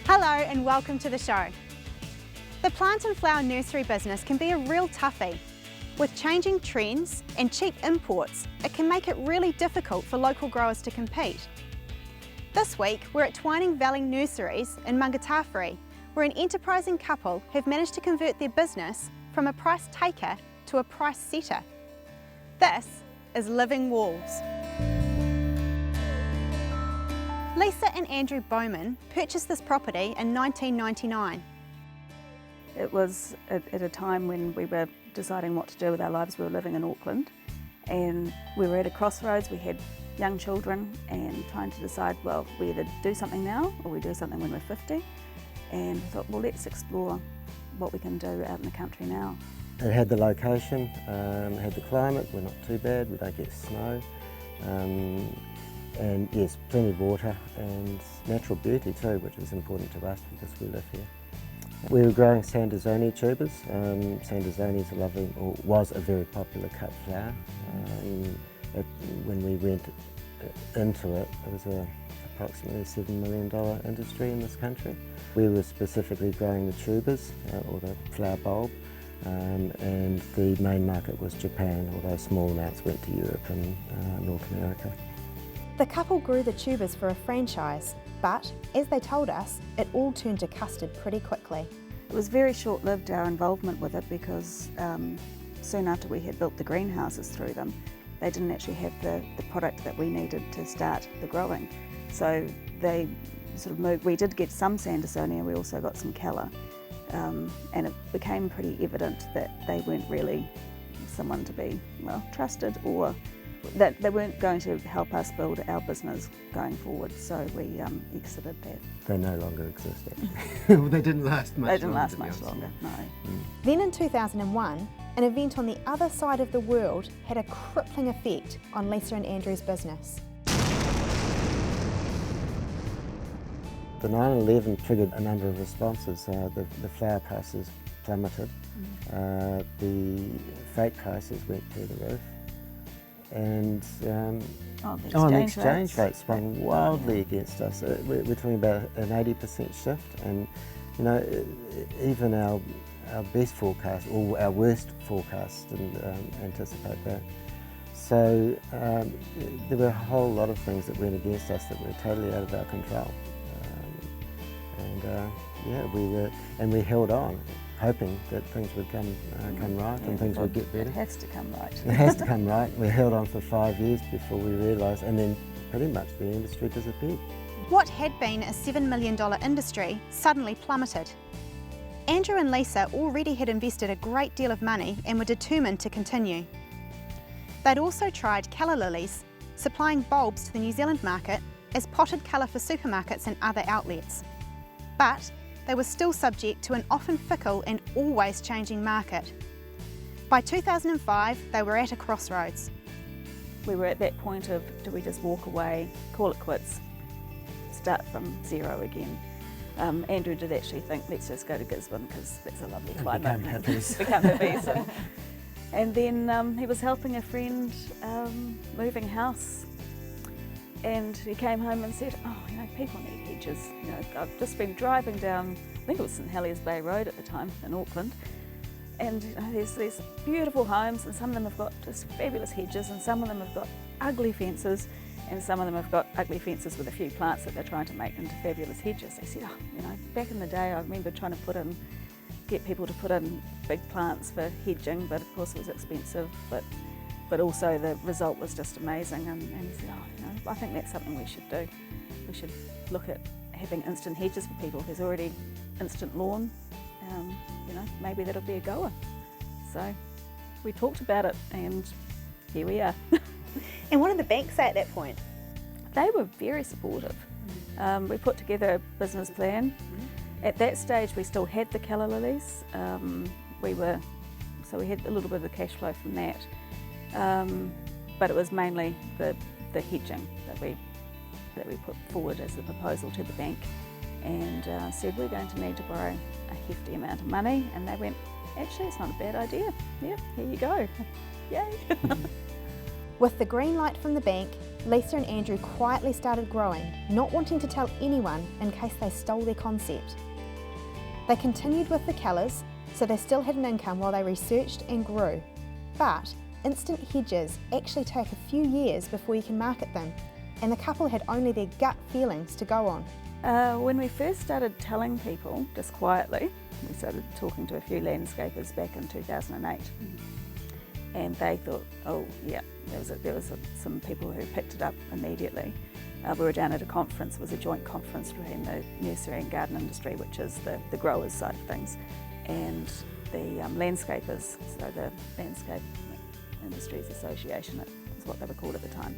Hello and welcome to the show. The plant and flower nursery business can be a real toughie. With changing trends and cheap imports, it can make it really difficult for local growers to compete. This week, we're at Twining Valley Nurseries in Mangatawhiri, where an enterprising couple have managed to convert their business from a price taker to a price setter. This is Living Walls. Lisa and Andrew Bowman purchased this property in 1999. It was at a time when we were deciding what to do with our lives. We were living in Auckland and we were at a crossroads. We had young children and trying to decide, well, we either do something now or we do something when we're 50. And we thought, well, let's explore what we can do out in the country now. It had the location, had the climate, we're not too bad, we don't get snow. And yes, plenty of water and natural beauty too, which was important to us because we live here. We were growing Sandersonia tubers. Sandersonia is a lovely, or was a very popular cut flower. When we went into it, it was approximately a $7 million industry in this country. We were specifically growing the tubers, or the flower bulb, and the main market was Japan, although small amounts went to Europe and North America. The couple grew the tubers for a franchise, but as they told us, it all turned to custard pretty quickly. It was very short-lived, our involvement with it, because soon after we had built the greenhouses through them, they didn't actually have the product that we needed to start the growing. So they sort of moved. We did get some Sandersonia, we also got some Calla, and it became pretty evident that they weren't really someone to be, well, trusted, or that they weren't going to help us build our business going forward, so we exited that. They no longer exist actually. Well, they didn't last much longer. They didn't last much longer, no. Then in 2001, an event on the other side of the world had a crippling effect on Lisa and Andrew's business. The 9/11 triggered a number of responses. The flower prices plummeted, the freight prices went through the roof, and the exchange rate swung wildly against us. We're talking about an 80% shift, and you know, even our best forecast, or our worst forecast, didn't anticipate that. So there were a whole lot of things that went against us that were totally out of our control. We held on, hoping that things would come right and things would get better. It has to come right. It has to come right. We held on for 5 years before we realised, and then pretty much the industry disappeared. What had been a $7 million industry suddenly plummeted. Andrew and Lisa already had invested a great deal of money and were determined to continue. They'd also tried calla lilies, supplying bulbs to the New Zealand market as potted colour for supermarkets and other outlets. But they were still subject to an often fickle and always changing market. By 2005, they were at a crossroads. We were at that point of, do we just walk away, call it quits, start from zero again? Andrew did actually think, let's just go to Gisborne because that's a lovely climate. Become hippies. And then he was helping a friend moving house. And he came home and said, oh, you know, people need hedges. You know, I've just been driving down, I think it was St Heliers Bay Road at the time in Auckland, and you know, there's these beautiful homes, and some of them have got just fabulous hedges, and some of them have got ugly fences, and some of them have got ugly fences with a few plants that they're trying to make into fabulous hedges. They said, oh, you know, back in the day I remember trying to get people to put in big plants for hedging, but of course it was expensive, but also the result was just amazing. And he said, oh, you know, I think that's something we should do. We should look at having instant hedges for people. There's already instant lawn, you know, maybe that'll be a goer. So we talked about it and here we are. And what did the bank say at that point? They were very supportive. We put together a business plan. At that stage we still had the calla lilies. So we had a little bit of the cash flow from that. But it was mainly the hedging that we put forward as a proposal to the bank, and said we're going to need to borrow a hefty amount of money, and they went, actually it's not a bad idea, yeah, here you go, yay. With the green light from the bank, Lisa and Andrew quietly started growing, not wanting to tell anyone in case they stole their concept. They continued with the colours, so they still had an income while they researched and grew. But instant hedges actually take a few years before you can market them, and the couple had only their gut feelings to go on. When we first started telling people, just quietly, we started talking to a few landscapers back in 2008. And they thought, oh yeah, there was some people who picked it up immediately. We were down at a conference. It was a joint conference between the nursery and garden industry, which is the growers side of things, and the landscapers, so the Landscape Industries Association is what they were called at the time.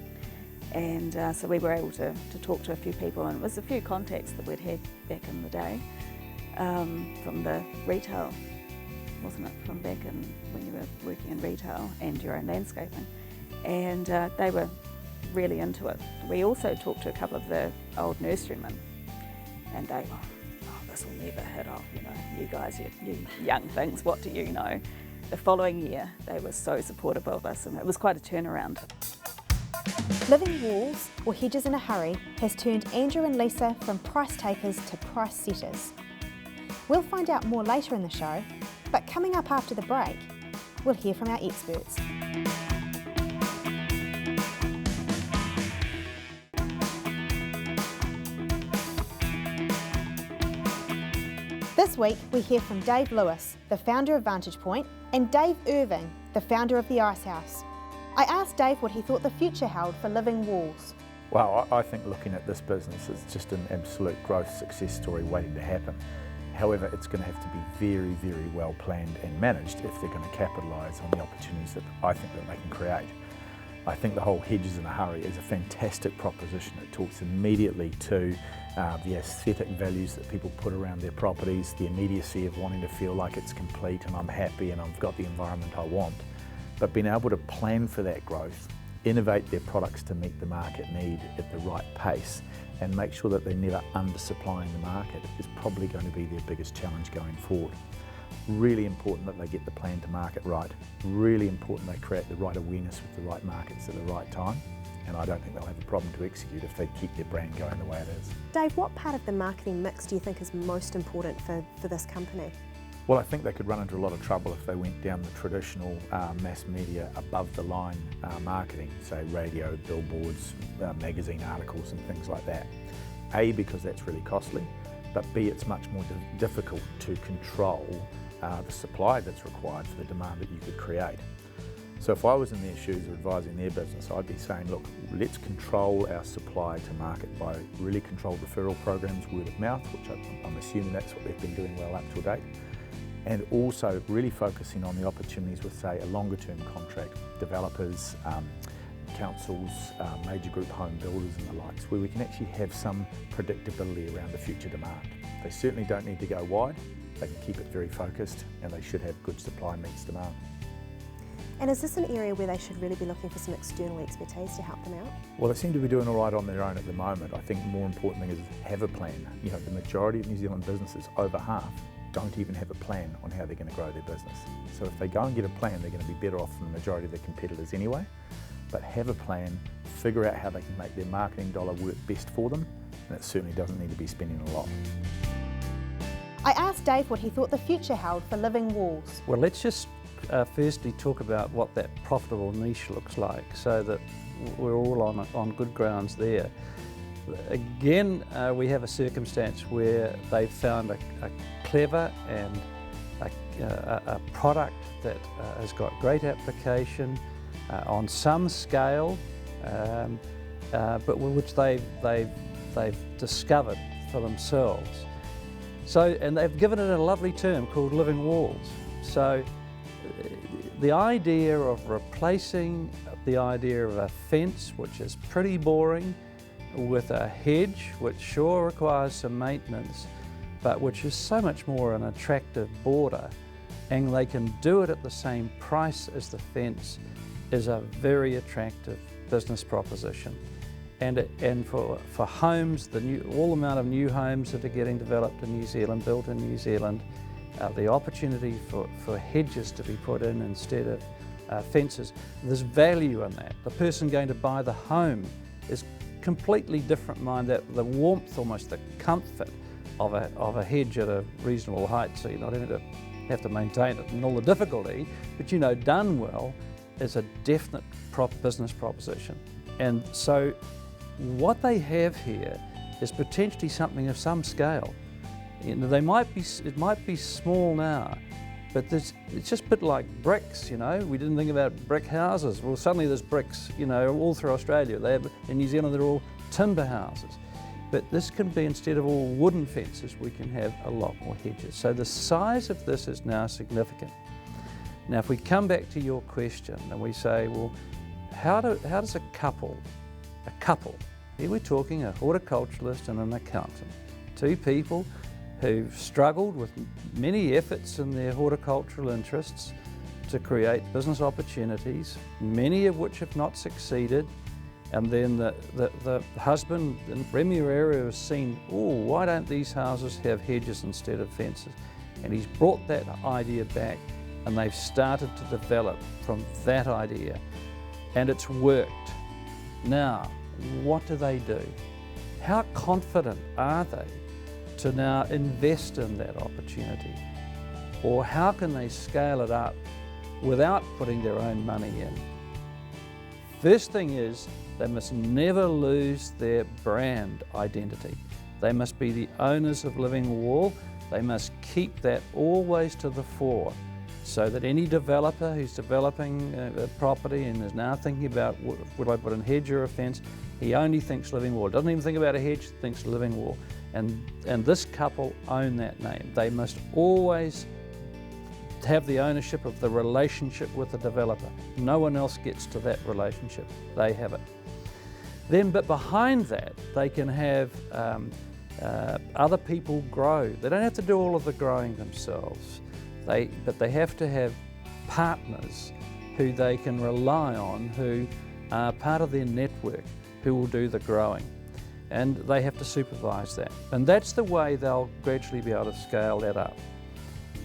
And so we were able to talk to a few people, and it was a few contacts that we'd had back in the day from the retail, wasn't it, from back in when you were working in retail and your own landscaping, and they were really into it. We also talked to a couple of the old nurserymen, and they were, oh, this will never hit off, you know, you guys, you young things, what do you know? The following year they were so supportive of us, and it was quite a turnaround. Living Walls, or Hedges in a Hurry, has turned Andrew and Lisa from price takers to price setters. We'll find out more later in the show, but coming up after the break, we'll hear from our experts. This week we hear from Dave Lewis, the founder of Vantage Point, and Dave Irving, the founder of the Ice House. I asked Dave what he thought the future held for Living Walls. Well, I think looking at this business is just an absolute growth success story waiting to happen. However, it's going to have to be very, very well planned and managed if they're going to capitalise on the opportunities that I think that they can create. I think the whole Hedges in a Hurry is a fantastic proposition. It talks immediately to the aesthetic values that people put around their properties, the immediacy of wanting to feel like it's complete and I'm happy and I've got the environment I want. But being able to plan for that growth, innovate their products to meet the market need at the right pace, and make sure that they're never undersupplying the market is probably going to be their biggest challenge going forward. Really important that they get the plan to market right. Really important they create the right awareness with the right markets at the right time. And I don't think they'll have a problem to execute if they keep their brand going the way it is. Dave, what part of the marketing mix do you think is most important for this company? Well, I think they could run into a lot of trouble if they went down the traditional mass media above the line marketing, say radio, billboards, magazine articles and things like that. A, because that's really costly, but B, it's much more difficult to control the supply that's required for the demand that you could create. So if I was in their shoes or advising their business, I'd be saying, look, let's control our supply to market by really controlled referral programs, word of mouth, which I'm assuming that's what they've been doing well up to date. And also really focusing on the opportunities with, say, a longer term contract, developers, councils, major group home builders and the likes, where we can actually have some predictability around the future demand. They certainly don't need to go wide, they can keep it very focused, and they should have good supply meets demand. And is this an area where they should really be looking for some external expertise to help them out? Well, they seem to be doing all right on their own at the moment. I think the more important thing is have a plan. You know, the majority of New Zealand businesses, over half, don't even have a plan on how they're going to grow their business. So if they go and get a plan, they're going to be better off than the majority of their competitors anyway. But have a plan, figure out how they can make their marketing dollar work best for them, and it certainly doesn't need to be spending a lot. I asked Dave what he thought the future held for Living Walls. Well, let's just firstly talk about what that profitable niche looks like, so that we're all on good grounds there. Again, we have a circumstance where they've found a clever and a product that has got great application on some scale, but which they've discovered for themselves. So, and they've given it a lovely term called Living Walls. So, the idea of replacing the idea of a fence, which is pretty boring, with a hedge, which sure requires some maintenance, but which is so much more an attractive border, and they can do it at the same price as the fence, is a very attractive business proposition. And for homes, all the amount of new homes that are getting developed in New Zealand, built in New Zealand, the opportunity for hedges to be put in instead of fences, there's value in that. The person going to buy the home is completely different mind, that the warmth, almost the comfort of a hedge at a reasonable height, so you're not having to have to maintain it and all the difficulty, but you know, done well is a definite business proposition. And so what they have here is potentially something of some scale. You know, it might be small now, but it's just a bit like bricks, you know. We didn't think about brick houses. Well, suddenly there's bricks, you know, all through Australia. In New Zealand, they're all timber houses. But this can be, instead of all wooden fences, we can have a lot more hedges. So the size of this is now significant. Now, if we come back to your question and we say, well, how does a couple, here we're talking a horticulturalist and an accountant, two people who've struggled with many efforts in their horticultural interests to create business opportunities, many of which have not succeeded, and then the husband in Remuera has seen, oh, why don't these houses have hedges instead of fences? And he's brought that idea back, and they've started to develop from that idea, and it's worked. Now, what do? How confident are they to now invest in that opportunity? Or how can they scale it up without putting their own money in? First thing is, they must never lose their brand identity. They must be the owners of Living Wall. They must keep that always to the fore, so that any developer who's developing a property and is now thinking about, would I put in hedge or a fence, he only thinks Living Wall. Doesn't even think about a hedge, thinks Living Wall. And this couple own that name. They must always have the ownership of the relationship with the developer. No one else gets to that relationship. They have it. Then, but behind that, they can have other people grow. They don't have to do all of the growing themselves. But they have to have partners who they can rely on, who are part of their network, who will do the growing. And they have to supervise that. And that's the way they'll gradually be able to scale that up.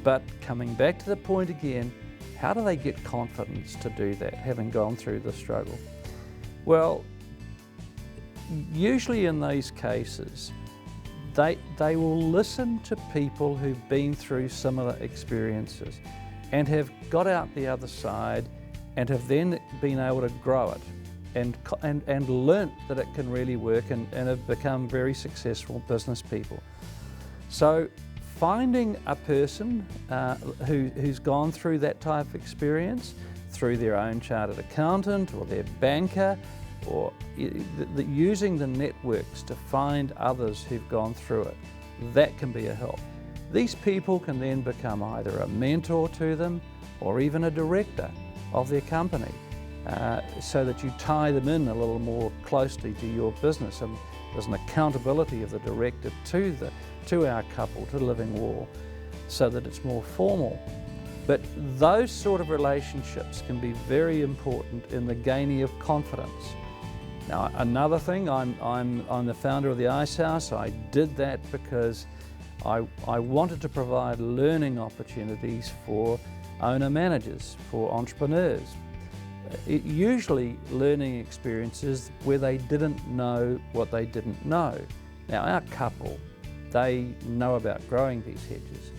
But coming back to the point again, how do they get confidence to do that, having gone through the struggle? Well, usually in these cases, they will listen to people who've been through similar experiences and have got out the other side and have then been able to grow it and learnt that it can really work and have become very successful business people. So finding a person who's gone through that type of experience through their own chartered accountant or their banker, or using the networks to find others who've gone through it, that can be a help. These people can then become either a mentor to them or even a director of their company, so that you tie them in a little more closely to your business, and there's an accountability of the director to our couple, to Living Wall, so that it's more formal. But those sort of relationships can be very important in the gaining of confidence. Now, another thing, I'm the founder of the Ice House. I did that because I wanted to provide learning opportunities for owner-managers, for entrepreneurs. Usually learning experiences where they didn't know what they didn't know. Now, our couple, they know about growing these hedges,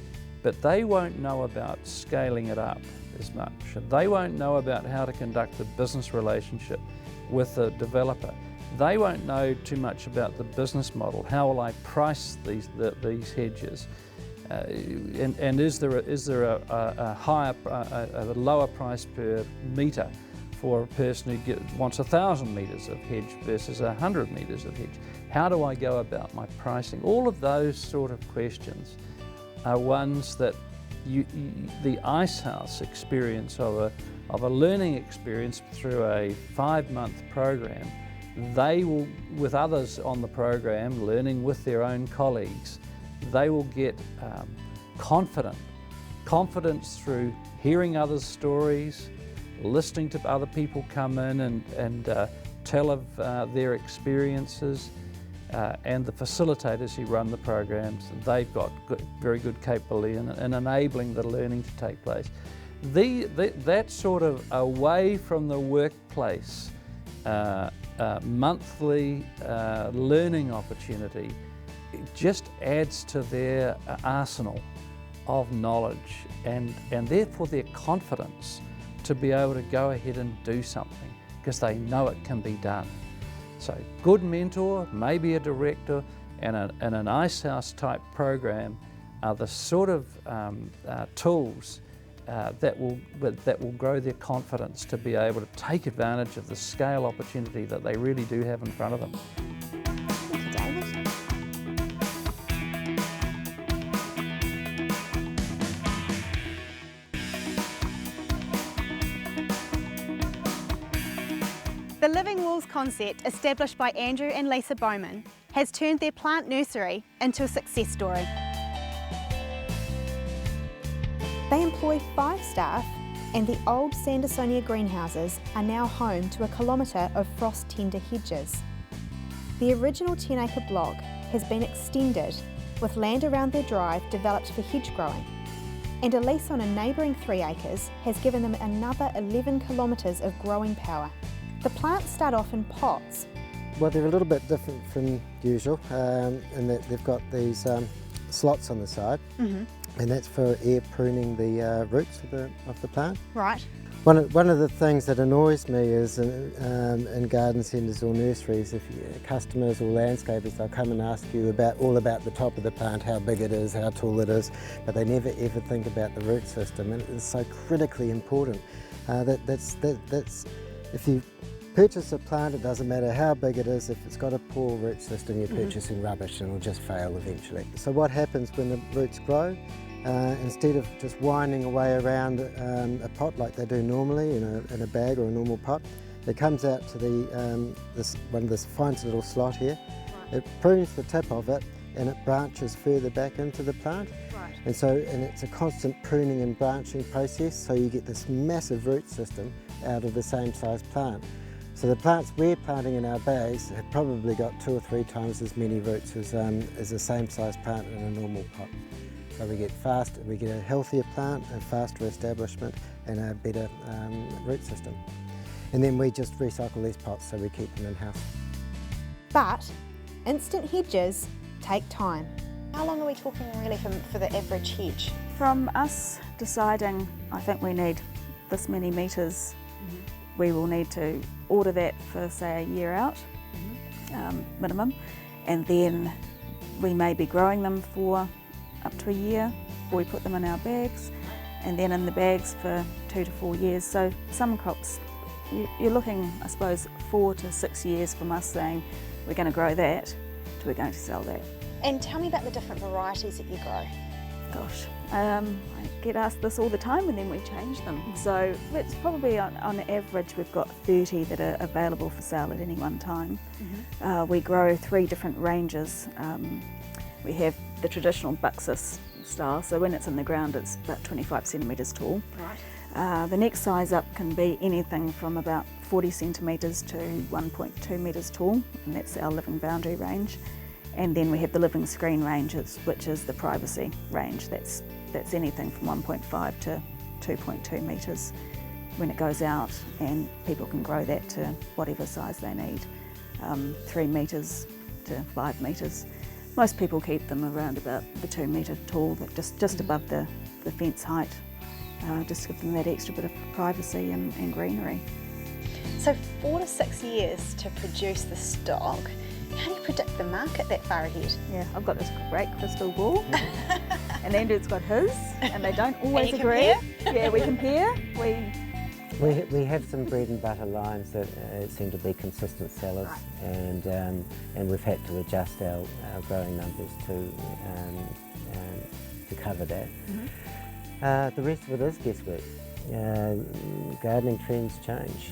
but they won't know about scaling it up as much. They won't know about how to conduct a business relationship with a developer. They won't know too much about the business model. How will I price these hedges? And is there a lower price per metre for a person who wants 1,000 metres of hedge versus 100 metres of hedge? How do I go about my pricing? All of those sort of questions are ones that the Ice House experience of a learning experience through a 5-month program, they will, with others on the program, learning with their own colleagues, they will get confidence through hearing others' stories, listening to other people come in and tell of their experiences, and the facilitators who run the programs, they've got very good capability in enabling the learning to take place. That sort of away from the workplace monthly learning opportunity, it just adds to their arsenal of knowledge and therefore their confidence to be able to go ahead and do something because they know it can be done. So good mentor, maybe a director, and an ice house type program are the sort of tools that will grow their confidence to be able to take advantage of the scale opportunity that they really do have in front of them. Thank you, David. The Living Walls concept, established by Andrew and Lisa Bowman, has turned their plant nursery into a success story. They employ 5 staff, and the old Sandersonia greenhouses are now home to a kilometre of frost-tender hedges. The original 10-acre block has been extended, with land around their drive developed for hedge growing, and a lease on a neighbouring 3 acres has given them another 11 kilometres of growing power. The plants start off in pots. Well, they're a little bit different from usual in that they've got these slots on the side, and that's for air pruning the roots of the plant. Right. One of the things that annoys me is in garden centres or nurseries, if customers or landscapers, they'll come and ask you all about the top of the plant, how big it is, how tall it is, but they never ever think about the root system, and it's so critically important. That's if you purchase a plant, it doesn't matter how big it is, if it's got a poor root system, you're purchasing rubbish and it'll just fail eventually. So what happens when the roots grow? Instead of just winding away around a pot like they do normally in a bag or a normal pot, it comes out to this finds a little slot here. It prunes the tip of it and it branches further back into the plant. Right. And it's a constant pruning and branching process, so you get this massive root system out of the same size plant. So the plants we're planting in our bags have probably got 2 or 3 times as many roots as the same size plant in a normal pot. So we get a healthier plant, a faster establishment and a better root system. And then we just recycle these pots so we keep them in-house. But instant hedges take time. How long are we talking really for the average hedge? From us deciding, I think we need this many metres, we will need to order that for say a year out, minimum, and then we may be growing them for up to a year before we put them in our bags, and then in the bags for 2 to 4 years. So some crops, you're looking, I suppose, 4 to 6 years from us saying we're going to grow that to we're going to sell that. And tell me about the different varieties that you grow. Gosh, I get asked this all the time and then we change them. So it's probably on average we've got 30 that are available for sale at any one time. We grow 3 different ranges. We have the traditional Buxus style, so when it's in the ground it's about 25 centimetres tall. Right. The next size up can be anything from about 40 centimetres to 1.2 metres tall, and that's our living boundary range. And then we have the living screen ranges, which is the privacy range. That's anything from 1.5 to 2.2 metres when it goes out, and people can grow that to whatever size they need, 3 metres to 5 metres. Most people keep them around about the 2 metre tall, just above the fence height, just to give them that extra bit of privacy and greenery. So 4 to 6 years to produce the stock. How do you predict the market that far ahead? Yeah, I've got this great crystal ball, and Andrew's got his, and they don't always And you agree. compare? Yeah, we compare. We have some bread and butter lines that seem to be consistent sellers, and we've had to adjust our growing numbers to cover that. The rest of it is guesswork. Gardening trends change.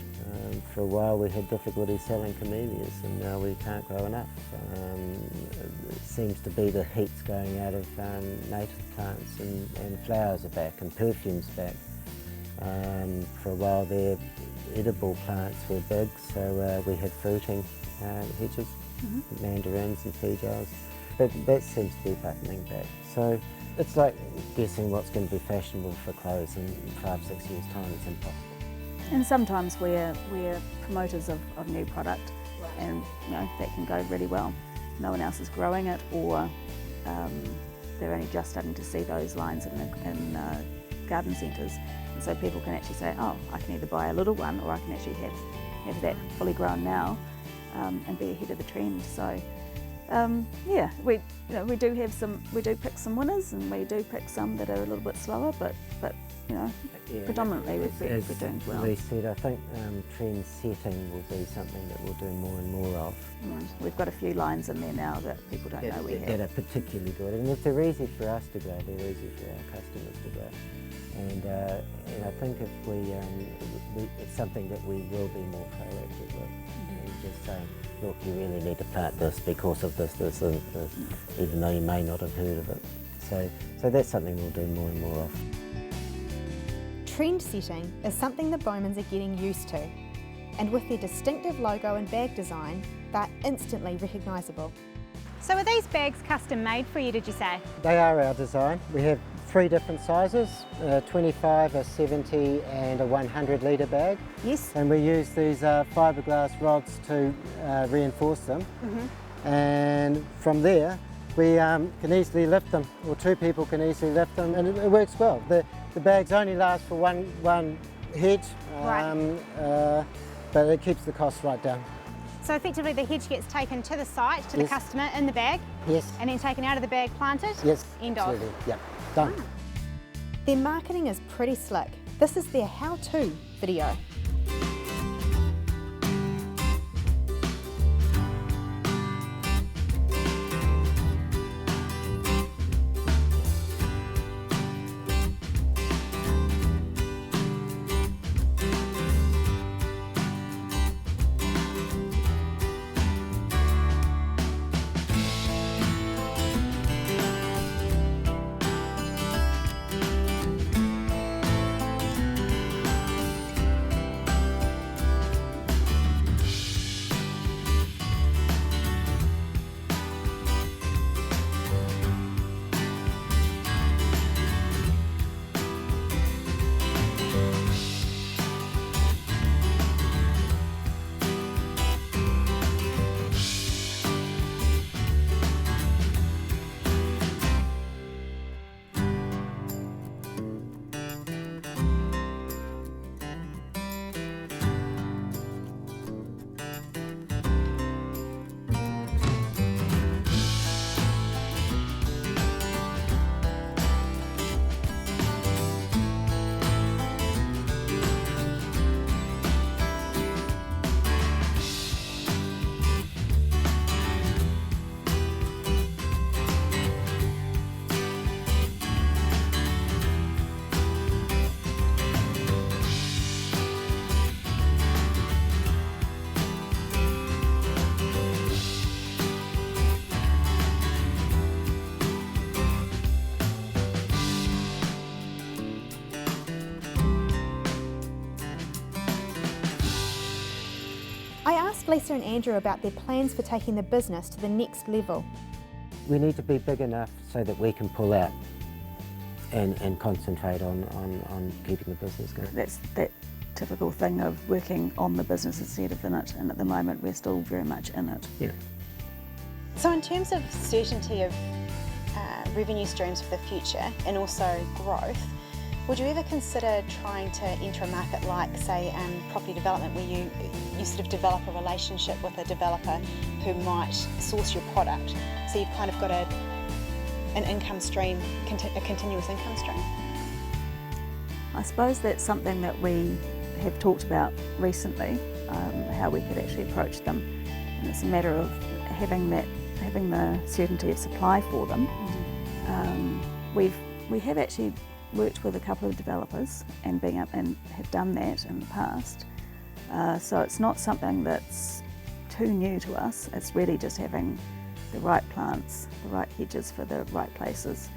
For a while we had difficulty selling camellias, and now we can't grow enough. It seems to be the heat's going out of native plants, and flowers are back and perfume's back. For a while there, edible plants were big, so we had fruiting hedges, mandarins and feijoas. But that seems to be buttoning back. So it's like guessing what's going to be fashionable for clothes in 5, 6 years' time. It's impossible. And sometimes we're promoters of new product. and that can go really well. No one else is growing it, or they're only just starting to see those lines in garden centres, and so people can actually say, oh, I can either buy a little one, or I can actually have that fully grown now and be ahead of the trend. So yeah, we do pick some winners, and we do pick some that are a little bit slower, but predominantly we're doing well. As Lee said, I think trend setting will be something that we'll do more and more of. We've got a few lines in there now that people don't know we have. That are particularly good, and if they're easy for us to grow, they're easy for our customers to grow. And I think if it's something that we will be more proactive with, and just saying, look, you really need to plant this because of this, and this, even though you may not have heard of it. So that's something we'll do more and more of. Trend setting is something the Bowmans are getting used to, and with their distinctive logo and bag design, they're instantly recognisable. So are these bags custom made for you, did you say? They are our design. We have 3 different sizes, a 25, a 70 and a 100 litre bag. Yes. And we use these fiberglass rods to reinforce them. And from there we can easily lift them, or 2 people can easily lift them, and it works well. The bags only last for one hedge, but it keeps the costs right down. So effectively the hedge gets taken to the site, to the customer in the bag, and then taken out of the bag, planted, end of. Absolutely. Yeah, done. Their marketing is pretty slick. This is their how-to video. I asked Lisa and Andrew about their plans for taking the business to the next level. We need to be big enough so that we can pull out and concentrate on keeping the business going. That's that typical thing of working on the business instead of in it, and at the moment we're still very much in it. Yeah. So in terms of certainty of revenue streams for the future and also growth, would you ever consider trying to enter a market like, say, property development, where you sort of develop a relationship with a developer who might source your product, so you've kind of got an income stream, a continuous income stream? I suppose that's something that we have talked about recently, how we could actually approach them, and it's a matter of having the certainty of supply for them. We have actually worked with a couple of developers and have done that in the past. So it's not something that's too new to us. It's really just having the right plants, the right hedges for the right places,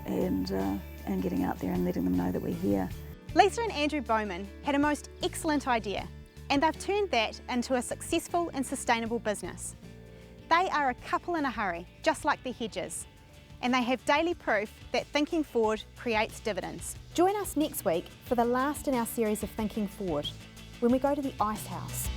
and getting out there and letting them know that we're here. Lisa and Andrew Bowman had a most excellent idea, and they've turned that into a successful and sustainable business. They are a couple in a hurry, just like the Hedges, and they have daily proof that thinking forward creates dividends. Join us next week for the last in our series of Thinking Forward, when we go to the Ice House.